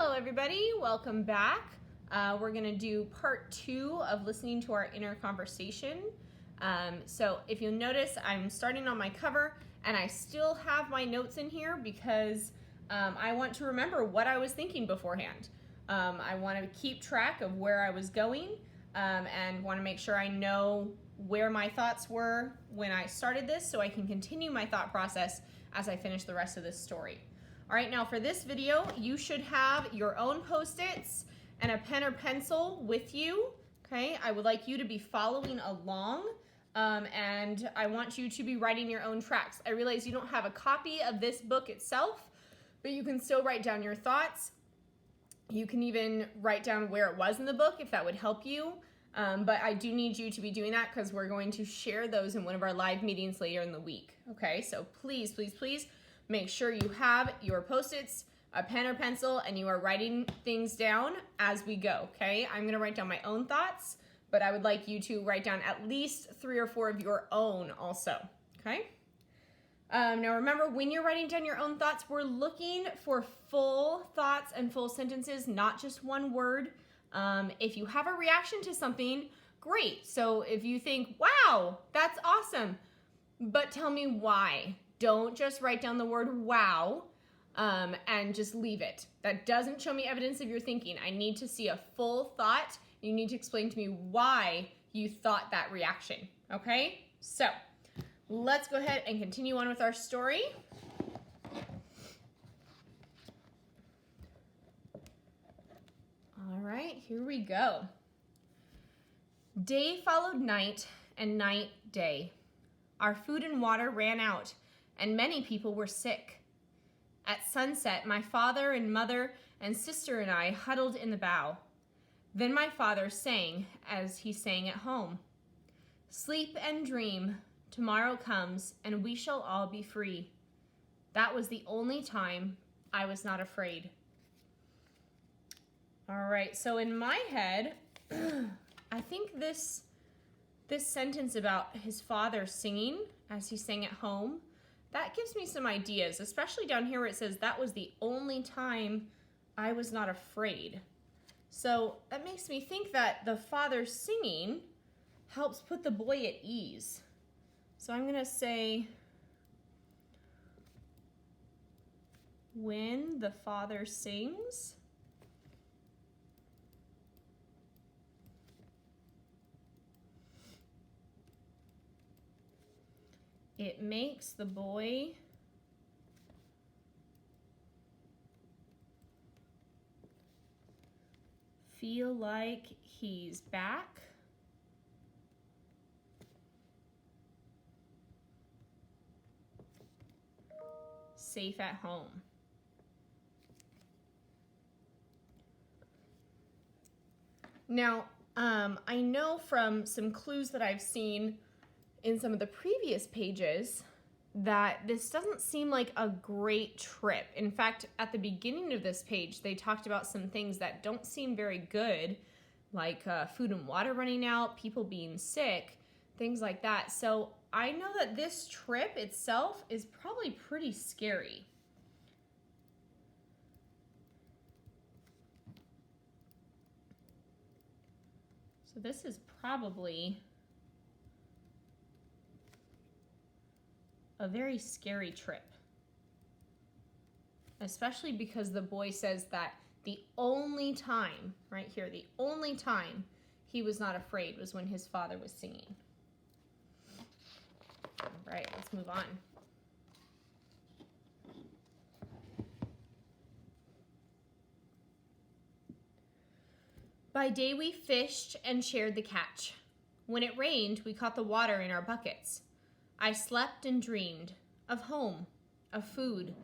Hello everybody, welcome back. We're going to do part 2 of listening to our inner conversation. So if you'll notice, I'm starting on my cover and I still have my notes in here because I want to remember what I was thinking beforehand. I want to keep track of where I was going and want to make sure I know where my thoughts were when I started this so I can continue my thought process as I finish the rest of this story. All right, now for this video, you should have your own Post-its and a pen or pencil with you, okay? I would like you to be following along, and I want you to be writing your own tracks. I realize you don't have a copy of this book itself, but you can still write down your thoughts. You can even write down where it was in the book if that would help you, but I do need you to be doing that because we're going to share those in one of our live meetings later in the week, okay? So please, please, please, make sure you have your Post-its, a pen or pencil, and you are writing things down as we go, okay? I'm gonna write down my own thoughts, but I would like you to write down at least 3 or 4 of your own also, okay? Now remember, when you're writing down your own thoughts, we're looking for full thoughts and full sentences, not just one word. If you have a reaction to something, great. So if you think, wow, that's awesome, but tell me why. Don't just write down the word wow and just leave it. That doesn't show me evidence of your thinking. I need to see a full thought. You need to explain to me why you thought that reaction, okay? So let's go ahead and continue on with our story. All right, here we go. Day followed night and night day. Our food and water ran out, and many people were sick. At sunset, my father and mother and sister and I huddled in the bow. Then my father sang, as he sang at home, "Sleep and dream, tomorrow comes, and we shall all be free." That was the only time I was not afraid. All right, so in my head, I think this sentence about his father singing as he sang at home, that gives me some ideas, especially down here where it says that was the only time I was not afraid. So that makes me think that the father singing helps put the boy at ease. So I'm gonna say, when the father sings, it makes the boy feel like he's back safe at home. Now, I know from some clues that I've seen in some of the previous pages that this doesn't seem like a great trip. In fact, at the beginning of this page, they talked about some things that don't seem very good, like food and water running out, people being sick, things like that. So I know that this trip itself is probably pretty scary. So this is probably a very scary trip, especially because the boy says that the only time, right here, the only time he was not afraid was when his father was singing. All right, let's move on. By day we fished and shared the catch. When it rained, we caught the water in our buckets. I slept and dreamed of home, of food,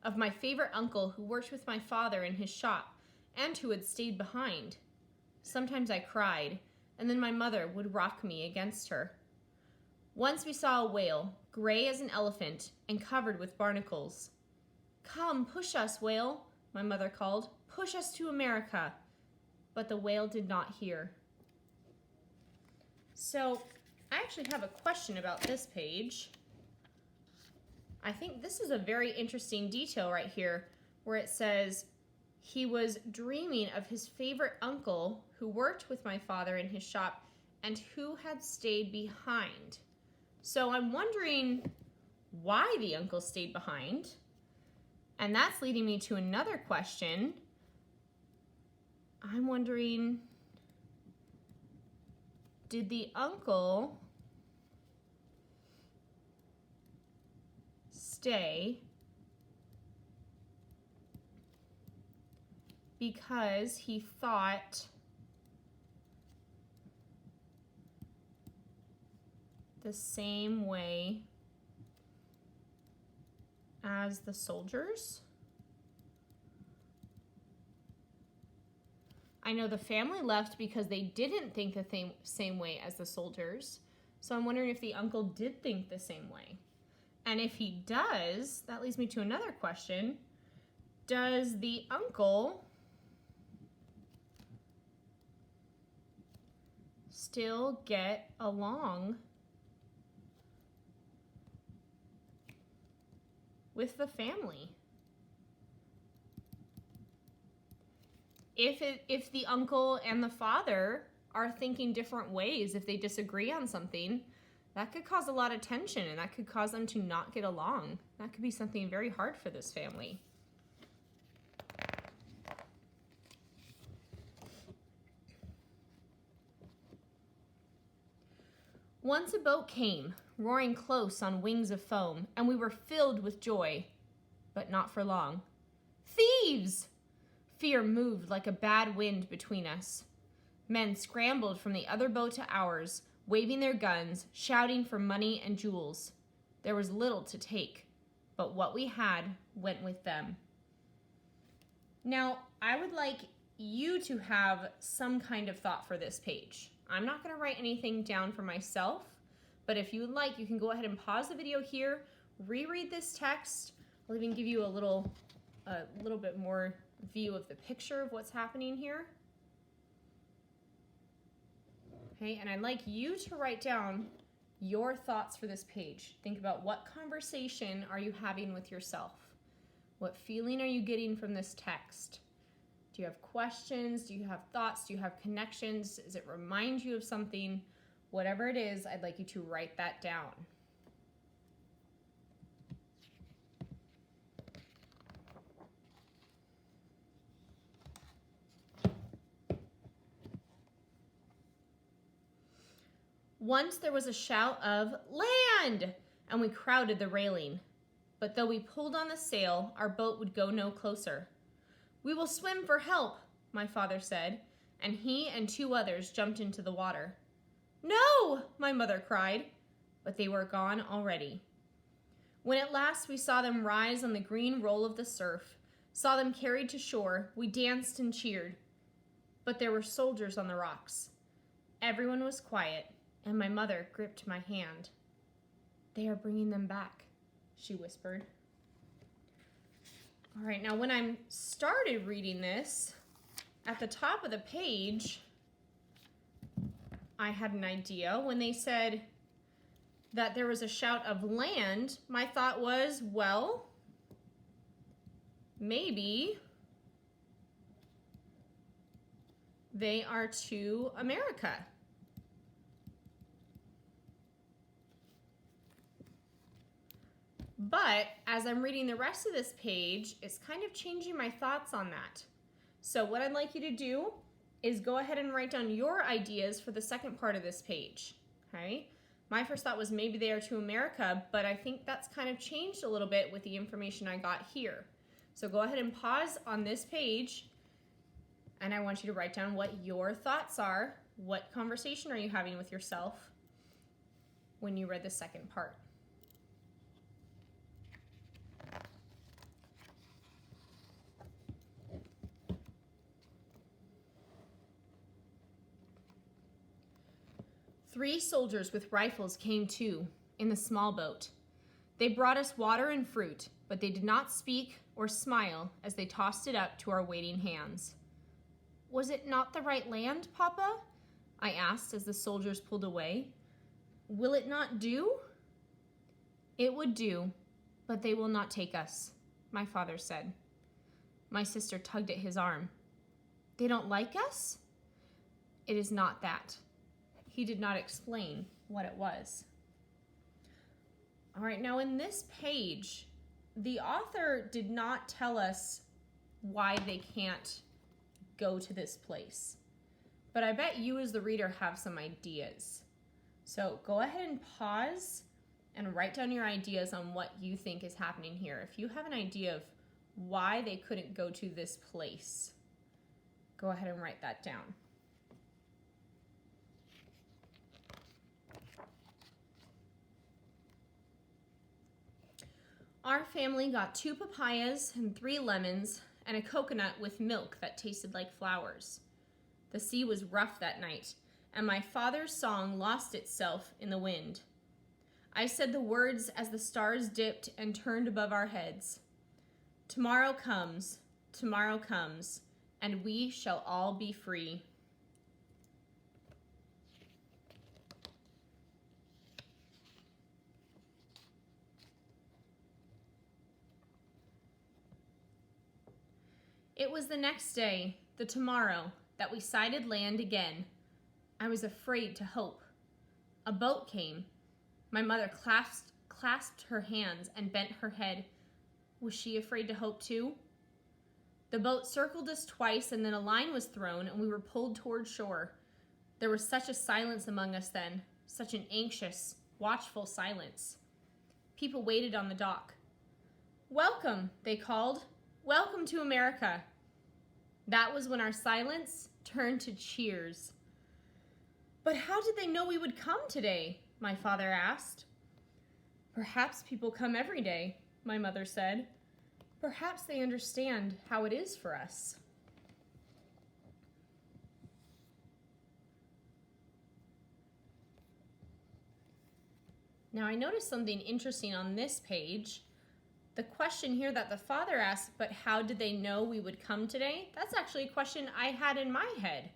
of my favorite uncle who worked with my father in his shop and who had stayed behind. Sometimes I cried, and then my mother would rock me against her. Once we saw a whale, gray as an elephant and covered with barnacles. "Come, push us, whale," my mother called. "Push us to America." But the whale did not hear. So I actually have a question about this page. I think this is a very interesting detail right here where it says, He was dreaming of his favorite uncle who worked with my father in his shop and who had stayed behind. So I'm wondering why the uncle stayed behind. And that's leading me to another question. I'm wondering, did the uncle stay because he thought the same way as the soldiers? I know the family left because they didn't think the same way as the soldiers. So I'm wondering if the uncle did think the same way. And if he does, that leads me to another question. Does the uncle still get along with the family? If the uncle and the father are thinking different ways, if they disagree on something, that could cause a lot of tension and that could cause them to not get along. That could be something very hard for this family. Once a boat came, roaring close on wings of foam, and we were filled with joy, but not for long. Thieves! Fear moved like a bad wind between us. Men scrambled from the other boat to ours, waving their guns, shouting for money and jewels. There was little to take, but what we had went with them. Now, I would like you to have some kind of thought for this page. I'm not going to write anything down for myself, but if you would like, you can go ahead and pause the video here, reread this text. I'll even give you a little bit more view of the picture of what's happening here. Okay, and I'd like you to write down your thoughts for this page. Think about what conversation are you having with yourself? What feeling are you getting from this text? Do you have questions? Do you have thoughts? Do you have connections? Does it remind you of something? Whatever it is, I'd like you to write that down. Once there was a shout of "Land!" and we crowded the railing. But though we pulled on the sail, our boat would go no closer. "We will swim for help," my father said, and he and 2 others jumped into the water. "No!" my mother cried, but they were gone already. When at last we saw them rise on the green roll of the surf, saw them carried to shore, we danced and cheered. But there were soldiers on the rocks. Everyone was quiet, and my mother gripped my hand. "They are bringing them back," she whispered. All right, now when I started reading this, at the top of the page, I had an idea. When they said that there was a shout of "land," my thought was, well, maybe they are to America. But as I'm reading the rest of this page, it's kind of changing my thoughts on that. So what I'd like you to do is go ahead and write down your ideas for the second part of this page, okay? My first thought was maybe they are to America, but I think that's kind of changed a little bit with the information I got here. So go ahead and pause on this page, and I want you to write down what your thoughts are. What conversation are you having with yourself when you read the second part? Three soldiers with rifles came too, in the small boat. They brought us water and fruit, but they did not speak or smile as they tossed it up to our waiting hands. "Was it not the right land, Papa?" I asked as the soldiers pulled away. "Will it not do?" "It would do, but they will not take us," my father said. My sister tugged at his arm. They don't like us? It is not that. He did not explain what it was. All right, now in this page, the author did not tell us why they can't go to this place. But I bet you as the reader have some ideas. So go ahead and pause and write down your ideas on what you think is happening here. If you have an idea of why they couldn't go to this place, go ahead and write that down. Our family got 2 papayas and 3 lemons and a coconut with milk that tasted like flowers. The sea was rough that night, and my father's song lost itself in the wind. I said the words as the stars dipped and turned above our heads. Tomorrow comes, and we shall all be free. It was the next day, the tomorrow, that we sighted land again. I was afraid to hope. A boat came. My mother clasped her hands and bent her head. Was she afraid to hope too? The boat circled us twice, and then a line was thrown, and we were pulled toward shore. There was such a silence among us then, such an anxious, watchful silence. People waited on the dock. Welcome, they called. Welcome to America. That was when our silence turned to cheers. But how did they know we would come today? My father asked. Perhaps people come every day, my mother said. Perhaps they understand how it is for us. Now I noticed something interesting on this page. The question here that the father asked, but how did they know we would come today? That's actually a question I had in my head.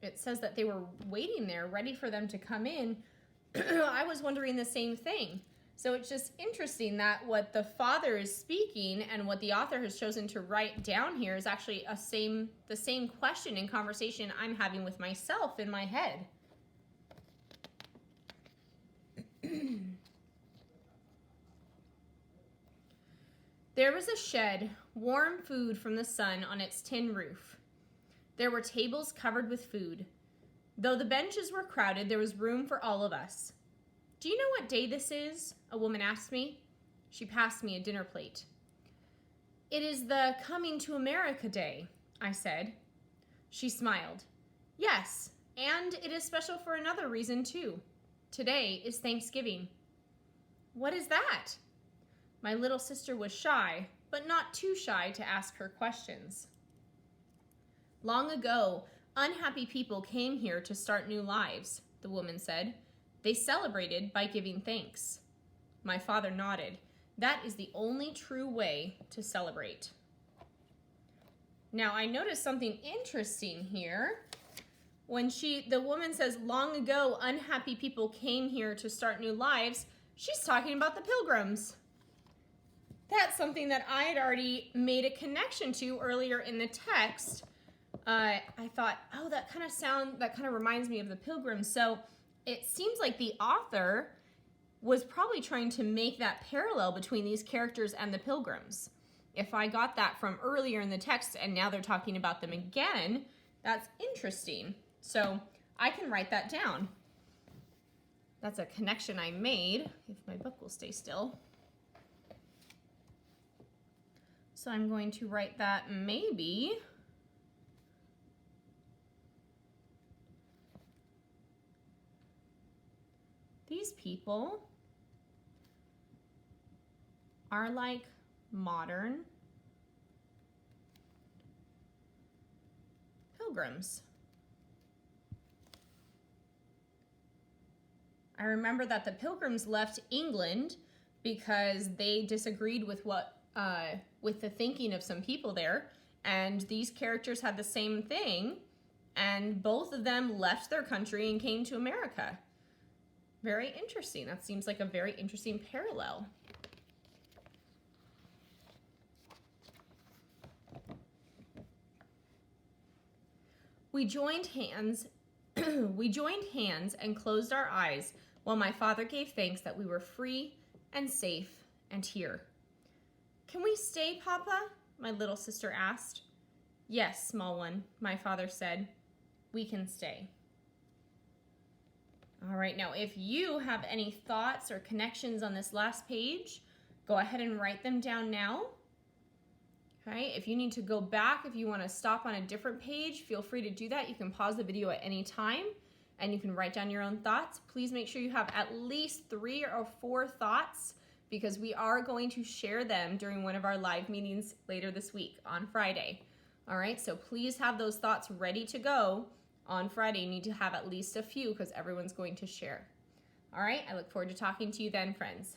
It says that they were waiting there, ready for them to come in. I was wondering the same thing. So it's just interesting that what the father is speaking and what the author has chosen to write down here is actually the same question and conversation I'm having with myself in my head. There was a shed, warm food from the sun on its tin roof. There were tables covered with food. Though the benches were crowded, there was room for all of us. Do you know what day this is? A woman asked me. She passed me a dinner plate. It is the Coming to America Day, I said. She smiled. Yes, and it is special for another reason too. Today is Thanksgiving. What is that? My little sister was shy, but not too shy to ask her questions. Long ago, unhappy people came here to start new lives, the woman said. They celebrated by giving thanks. My father nodded. That is the only true way to celebrate. Now, I noticed something interesting here. When the woman says, long ago, unhappy people came here to start new lives, she's talking about the Pilgrims. That's something that I had already made a connection to earlier in the text. I thought, oh, that kind of reminds me of the Pilgrims. So it seems like the author was probably trying to make that parallel between these characters and the Pilgrims. If I got that from earlier in the text and now they're talking about them again, that's interesting. So I can write that down. That's a connection I made, if my book will stay still. So I'm going to write that maybe these people are like modern pilgrims. I remember that the Pilgrims left England because they disagreed with with the thinking of some people there, and these characters had the same thing, and both of them left their country and came to America. Very interesting. That seems like a very interesting parallel. We joined hands and closed our eyes while my father gave thanks that we were free and safe and here. Can we stay, Papa? My little sister asked. Yes, small one, my father said. We can stay. All right, now if you have any thoughts or connections on this last page, go ahead and write them down now. Okay, if you need to go back, if you want to stop on a different page, feel free to do that. You can pause the video at any time and you can write down your own thoughts. Please make sure you have at least 3 or 4 thoughts because we are going to share them during one of our live meetings later this week on Friday. All right, so please have those thoughts ready to go on Friday. You need to have at least a few because everyone's going to share. All right, I look forward to talking to you then, friends.